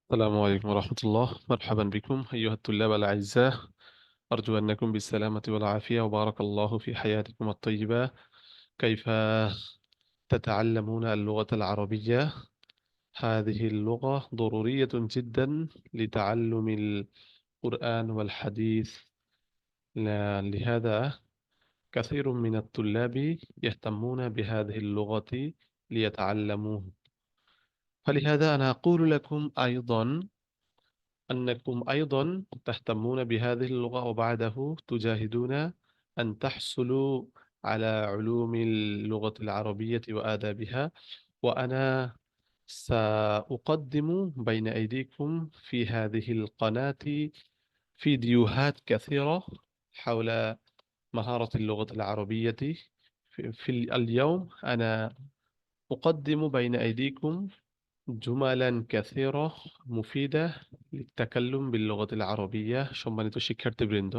السلام عليكم ورحمة الله. مرحبا بكم أيها الطلاب الأعزاء. أرجو أنكم بالسلامة والعافية وبارك الله في حياتكم الطيبة. كيف تتعلمون اللغة العربية؟ هذه اللغة ضرورية جدا لتعلم القرآن والحديث. لهذا كثير من الطلاب يهتمون بهذه اللغة ليتعلموه. فلهذا أنا أقول لكم أيضا أنكم أيضا تهتمون بهذه اللغة وبعده تجاهدون أن تحصلوا على علوم اللغة العربية وآدابها. وأنا سأقدم بين أيديكم في هذه القناة فيديوهات كثيرة حول مهارة اللغة العربية. في اليوم أنا أقدم بين أيديكم জুমালান কাসীরা মুফিদা লিত্তাকাল্লুম বিল লুগাতিল আরাবিয়্যাহ। সম্মানিত শিক্ষার্থীবৃন্দ,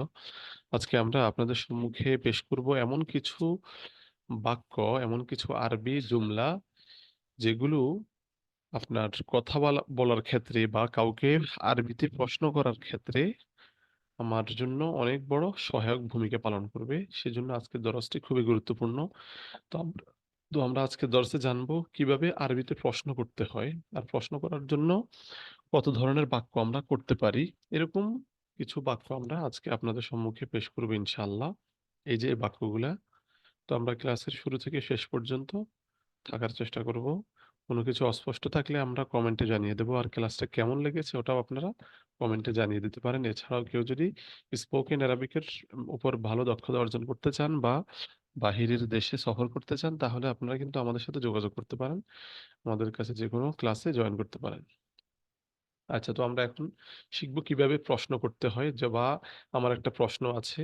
আজকে আমরা আপনাদের সম্মুখে পেশ করব এমন কিছু বাক্য, এমন কিছু আরবি জুমলা যেগুলো আপনার কথা বলার ক্ষেত্রে বা কাউকে আরবিতে প্রশ্ন করার ক্ষেত্রে আমার জন্য অনেক বড় সহায়ক ভূমিকা পালন করবে। সেজন্য আজকের দরসটি খুবই গুরুত্বপূর্ণ। তো আমরা আজকে দর্সে জানবো কিভাবে আরবিতে প্রশ্ন করতে হয়, আর প্রশ্ন করার জন্য কত ধরনের বাক্য আমরা করতে পারি। এরকম কিছু বাক্য আমরা আজকে আপনাদের সম্মুখে পেশ করব ইনশাআল্লাহ। এই যে এই বাক্যগুলা, তো আমরা ক্লাসের শুরু থেকে শেষ পর্যন্ত থাকার চেষ্টা করব। কোনো কিছু অস্পষ্ট থাকলে আমরা কমেন্টে জানিয়ে দেব, আর ক্লাসটা কেমন লেগেছে ওটাও আপনারা কমেন্টে জানিয়ে দিতে পারেন। এছাড়াও কেউ যদি স্পোকেন অ্যারাবিকের উপর ভালো দক্ষতা অর্জন করতে চান বা বাহিরের দেশে সফর করতে চান, তাহলে আপনারা কিন্তু আমাদের সাথে যোগাযোগ করতে পারেন। আমাদের কাছে যেকোনো ক্লাসে জয়েন করতে পারেন। আচ্ছা, তো আমরা এখন শিখব কিভাবে প্রশ্ন করতে হয়। বা আমার একটা প্রশ্ন আছে,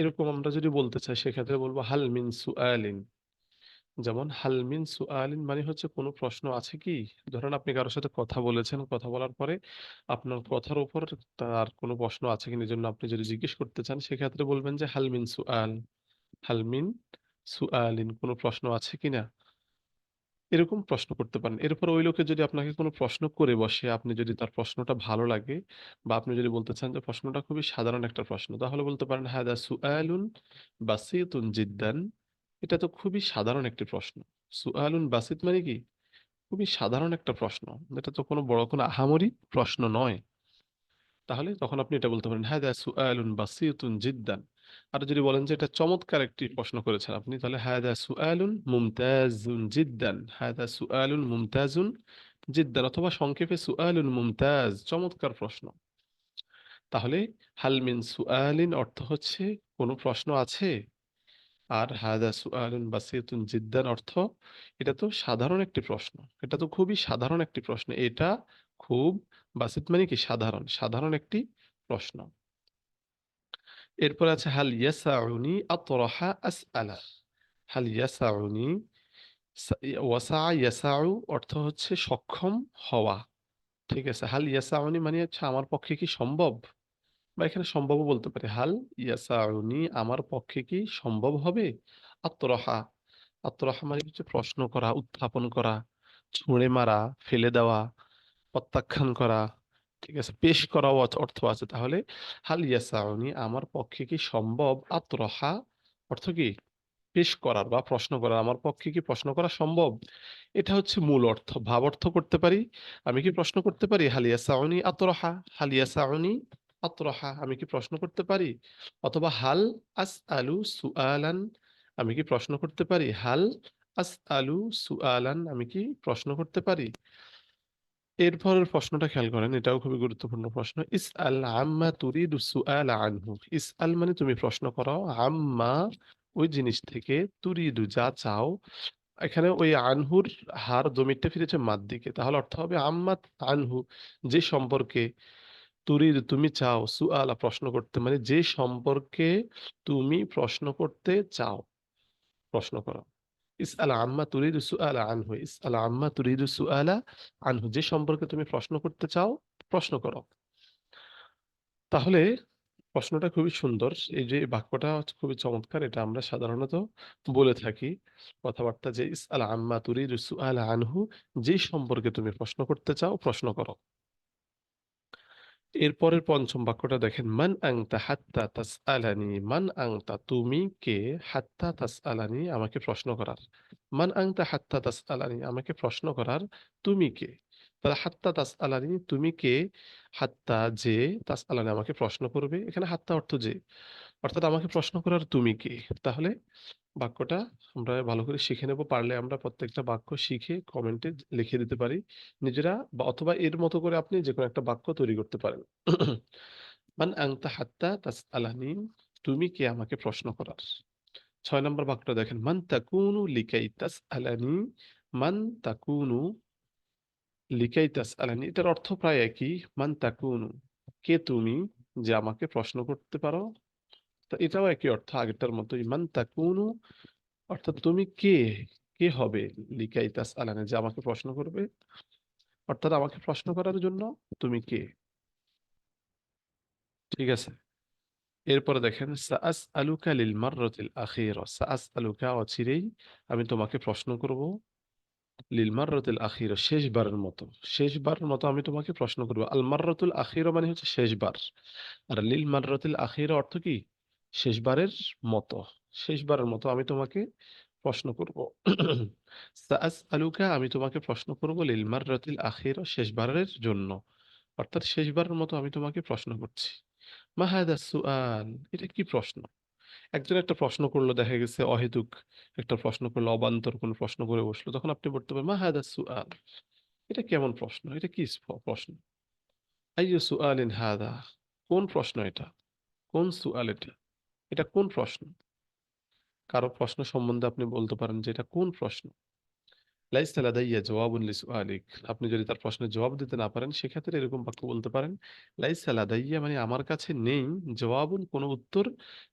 এরকম আমরা যদি বলতে চাই সেক্ষেত্রে বলবো হাল মিন সুআলিন। যেমন হাল মিন সুআলিন মানে হচ্ছে কোনো প্রশ্ন আছে কি? ধরেন আপনি কারো সাথে কথা বলেছেন, কথা বলার পরে আপনার কথার উপর তার কোনো প্রশ্ন আছে কিনা এজন্য আপনি যদি জিজ্ঞেস করতে চান সেক্ষেত্রে বলবেন যে হাল মিন সুআল। হাল মিন সুআলিন, কোনো প্রশ্ন আছে কিনা? এরকম প্রশ্ন করতে পারেন। এরপর ওই লোকে যদি আপনাকে কোনো প্রশ্ন করে বসে, আপনি যদি তার প্রশ্নটা ভালো লাগে বা আপনি যদি বলতে চান যে প্রশ্নটা খুবই সাধারণ একটা প্রশ্ন, তাহলে বলতে পারেন হাদা সুআলুন বাসীতুন জিদ্দান। এটা তো খুবই সাধারণ একটি প্রশ্ন। সুআলুন বাসীত মানে কি? খুবই সাধারণ একটা প্রশ্ন। এটা তো কোনো বড় কোনো আহামরি প্রশ্ন নয়। তাহলে তখন আপনি এটা বলতে পারেন হাদা সুআলুন বাসীতুন জিদ্দান। আর যদি বলেন যে এটা চমৎকার একটি প্রশ্ন করেছেন আপনি, তাহলে হাদা সুআলুন মুমতাজুন জিদ্দান। হাদা সুআলুন মুমতাজুন জিদ্দান, অথবা সংক্ষেপে সুআলুন মুমতাজ, চমৎকার প্রশ্ন। তাহলে হাল মিন সুআলিন অর্থ হচ্ছে কোনো প্রশ্ন আছে, আর হাদা সুআলুন বাসীতুন জিদ্দান অর্থ এটা তো সাধারণ একটি প্রশ্ন। এটা তো খুবই সাধারণ একটি প্রশ্ন। এটা খুব, বাসীত মানে কি? সাধারণ, সাধারণ একটি প্রশ্ন। এরপর আছে হাল ইয়াসাউনি আতরাহা আসআলা। হাল ইয়াসাউনি, ওয়াসা ইয়াসাউ অর্থ হচ্ছে সক্ষম হওয়া। ঠিক আছে? হাল ইয়াসাউনি মানে হচ্ছে আমার পক্ষে কি সম্ভব? বা এখানে সম্ভবও বলতে পারি। হাল ইয়াসাউনি, আমার পক্ষে কি সম্ভব হবে? আত্মরাহা, আত্মরাহা মানে হচ্ছে প্রশ্ন করা, উত্থাপন করা, ছুঁড়ে মারা, ফেলে দেওয়া, প্রত্যাখ্যান করা। ঠিক আছে? পেশ করাও অর্থ আছে। তাহলে হাল ইয়াসাউনি, আমার পক্ষে কি সম্ভব? আত্মরাহা অর্থ কি? পেশ করার বা প্রশ্ন করার। আমার পক্ষে কি প্রশ্ন করা সম্ভব? এটা হচ্ছে মূল অর্থ। ভাব অর্থ করতে পারি, আমি কি প্রশ্ন করতে পারি? হাল ইয়াসাউনি আতরাহা, হাল ইয়াসাউনি আতরাহা, আমি কি প্রশ্ন করতে পারি? অথবা হাল আসআলু সুআলান, আমি কি প্রশ্ন করতে পারি? হাল আসআলু সুআলান, আমি কি প্রশ্ন করতে পারি? এরপরের প্রশ্নটা খেয়াল করেন, এটাও খুবই গুরুত্বপূর্ণ প্রশ্ন। ইসআল আম্মা তুরিদু সুআল আনহু। ইসআল মানে তুমি প্রশ্ন করো, আম্মা ওই জিনিস থেকে, তুরিদু যা চাও। এখানে ওই আনহুর হার দমিরটা ফিরেছে মার দিকে, তাহলে অর্থ হবে আম্মা আনহু, যে সম্পর্কে, তুরিদু তুমি চাও, সুআলা প্রশ্ন করতে, মানে যে সম্পর্কে তুমি প্রশ্ন করতে চাও, প্রশ্ন করো। ইসআল আম্মা তুরিদু সুআলা আনহু, ইসআল আম্মা তুরিদু সুআলা আনহু, যে সম্পর্কে তুমি প্রশ্ন করতে চাও প্রশ্ন করো। তাহলে প্রশ্নটা খুবই সুন্দর। এই যে বাক্যটা হচ্ছে খুবই চমৎকার। এটা আমরা সাধারণত বলে থাকি কথাবার্তা যে ইসআল আম্মা তুরিদু সুআলা আনহু, যে সম্পর্কে তুমি প্রশ্ন করতে চাও প্রশ্ন করো। এরপরের পঞ্চম বাক্যটা দেখেন, মান আনতা হাত্তা তাসআলানি, মান আনতা তুমি কে, হাত্তা তাসআলানি আমাকে প্রশ্ন করার। মান আনতা হাত্তা তাসআলানি আমাকে প্রশ্ন করার তুমি কে? তাহলে হাত্তা তাসআলানি তুমি কে, হাত্তা যে, তাসআলানি আমাকে প্রশ্ন করবে। এখানে হাত্তা অর্থ যে, অর্থাৎ আমাকে প্রশ্ন করার তুমি কে? তাহলে বাক্যটা আমরা ভালো করে শিখে নেব। পারলে আমরা প্রত্যেকটা বাক্য শিখে কমেন্টে লিখে দিতে পারি নিজেরা, বা অথবা এর মতো করে আপনি যেকোনো একটা বাক্য তৈরি করতে পারেন। মান আনতা হাত্তা তাসআলানি, তুমি কে আমাকে প্রশ্ন করার। ৬ নম্বর বাক্যটা দেখেন, মান তাকুনু লিকাই তাসআলানি, মান তাকুনু লিকাই তাসআলানি। এটার অর্থ প্রায় একই। মান তাকুনু কে তুমি, যে আমাকে প্রশ্ন করতে পারো। তো এটাও একই অর্থ আগেরটার মতোই। মান তাকুনু অর্থাৎ তুমি কে, কে হবে, লিকাই তাসআলানি যে আমাকে প্রশ্ন করবে, অর্থাৎ আমাকে প্রশ্ন করার জন্য তুমি কে। ঠিক আছে। এরপরে দেখেন, সাআসআলুকা লিল মাররাতিল আখিরা, সাআসআলুকা অচিরেই আমি তোমাকে প্রশ্ন করব, লিল মাররাতিল আখিরা শেষবারের মতো, শেষবারের মতো আমি তোমাকে প্রশ্ন করব। আল মাররাতুল আখিরা মানে হচ্ছে শেষবার, আর লিল মাররাতিল আখিরা অর্থ কি, শেষবারের মতো, শেষবারের মতো আমি তোমাকে প্রশ্ন করব। সাআসআলুকা আমি তোমাকে প্রশ্ন করব, লিল মাররাতিল আখিরা শেষবারের জন্য, অর্থাৎ শেষবারের মতো আমি তোমাকে প্রশ্ন করছি। মা হাদা সুআল, এটা কি প্রশ্ন? একজন একটা প্রশ্ন করলো, দেখা গেছে অহেতুক একটা প্রশ্ন করলো, অবান্তর কোনো প্রশ্ন করে বসলো, তখন আপনি বলতে পারেন মা হাদা সুআল, এটা কেমন প্রশ্ন, এটা কি প্রশ্ন। আইয়ু সুআলিন হাদা, কোন প্রশ্ন এটা, কোন সুআল এটা, এটা কোন প্রশ্ন। কারো প্রশ্ন সম্বন্ধে আপনি বলতে পারেন যে এটা কোন প্রশ্ন। লাইসা লাদাইয়া জওয়াবুন লিসুআলিক, আপনি যদি তার প্রশ্নের জবাব দিতে না পারেন সেক্ষেত্রে এরকম বাক্য বলতে পারেন, লাইসা লাদাইয়া মানে আমার কাছে নেই, জওয়াবুন কোনো উত্তর,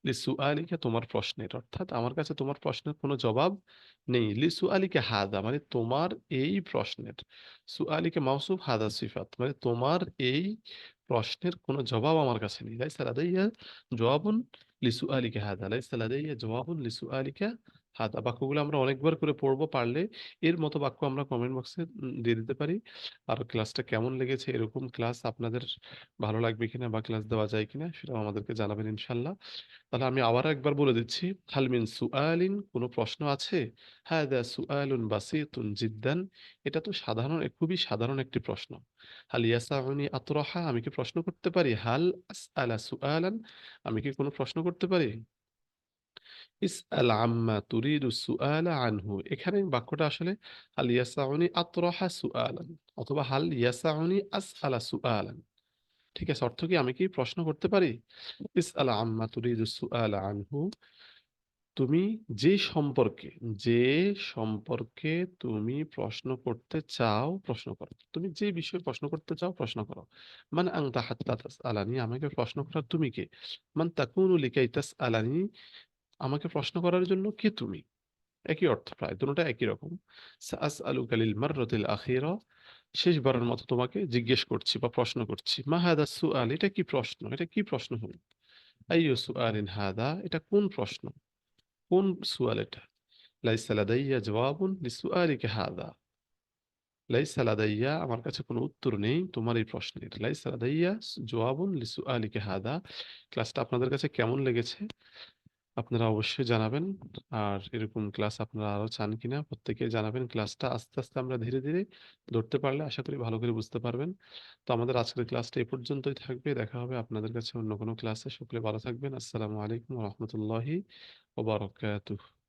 লিসুআলিকা তোমার প্রশ্নের, অর্থাৎ আমার কাছে তোমার প্রশ্নের কোনো জবাব নেই। লিসুআলিকা হাদা মানে তোমার এই প্রশ্নের, সুআলিকা মাউসুফ, হাদা সিফাত মানে তোমার এই প্রশ্নের কোনো জবাব আমার কাছে নেই। লাইসা লাদাইয়া জওয়াবুন লিসুআলিকা হাদা, লাইসা লাদাইয়া জওয়াবুন লিসুআলিকা হাদা। বাক্যগুলো আমরা অনেকবার করে পড়বো, পারলে এর মতো বাক্য আমরা কমেন্ট বক্সে দিয়ে দিতে পারি। আর ক্লাসটা কেমন লেগেছে, এরকম ক্লাস আপনাদের ভালো লাগবে কিনা বা ক্লাস দেওয়া যায় কিনা সেটাও আমাদেরকে জানাবেন ইনশাল্লাহ। তাহলে আমি আবার একবার বলে দিচ্ছি, হাল মিন সুআলিন, কোনো প্রশ্ন আছে, হাদা সুআলুন বাসিতুন জিদ্দান, এটা তো সাধারণ, খুবই সাধারণ একটি প্রশ্ন। হাল ইয়াসাউনি আতরাহা, আমি কি প্রশ্ন করতে পারি, হাল আসআলা সুআলান, আমি কি কোনো প্রশ্ন করতে পারি। ইসআল আম্মা তুরিদু সুআলা আনহু, এখানে বাক্যটা আসলে হাল ইয়াসাউনি আতরাহা সুআলান অথবা হাল ইয়াসাউনি আসআলা সুআলান। ঠিক আছে, অর্থ কি আমি কি প্রশ্ন করতে পারি। ইসআল আম্মা তুরিদু সুআলা আনহু, তুমি যে সম্পর্কে, যে সম্পর্কে তুমি প্রশ্ন করতে চাও প্রশ্ন করো, তুমি যে বিষয়ে প্রশ্ন করতে চাও প্রশ্ন করো। মান আনতা হাত্তা তাসআলানি, আমাকে প্রশ্ন করার তুমি কে। মান তাকুনু লিকাই তাসআলানি, আমাকে প্রশ্ন করার জন্য কে তুমি। একই অর্থ, প্রায় দুটোটা একই রকম। সাআসআলুকা লিল মাররাতিল আখিরা, শেষবারের মতো তোমাকে জিজ্ঞেস করছি বা প্রশ্ন করছি। মা হাদা সুআল, এটা কি প্রশ্ন, এটা কি প্রশ্ন হলো। আইয়ু সুআলিন হাদা, এটা কোন প্রশ্ন, কোন সুআল এটা। লাইসা লাদাইয়া জওয়াবুন লিসুআলিকা হাদা, লাইসা লাদাইয়া আমার কাছে কোনো উত্তর নেই তোমার এই প্রশ্নের। লাইসা লাদাইয়া জওয়াবুন লিসুআলিকা হাদা। ক্লাসটা আপনাদের কাছে কেমন লেগেছে আপনারা অবশ্যই জানাবেন। আর এরকম ক্লাস আপনারা আরো চান কিনা প্রত্যেকে জানাবেন। ক্লাসটা আস্তে আস্তে আমরা ধীরে ধীরে ধরতে পারলে আশা করি ভালো করে বুঝতে পারবেন। তো আমাদের আজকের ক্লাসটা এ পর্যন্তই থাকবে, দেখা হবে আপনাদের কাছে অন্য কোনো ক্লাসে। সকলে ভালো থাকবেন। আসসালামু আলাইকুম রহমতুল্লাহি ওয়া বারাকাতুহু।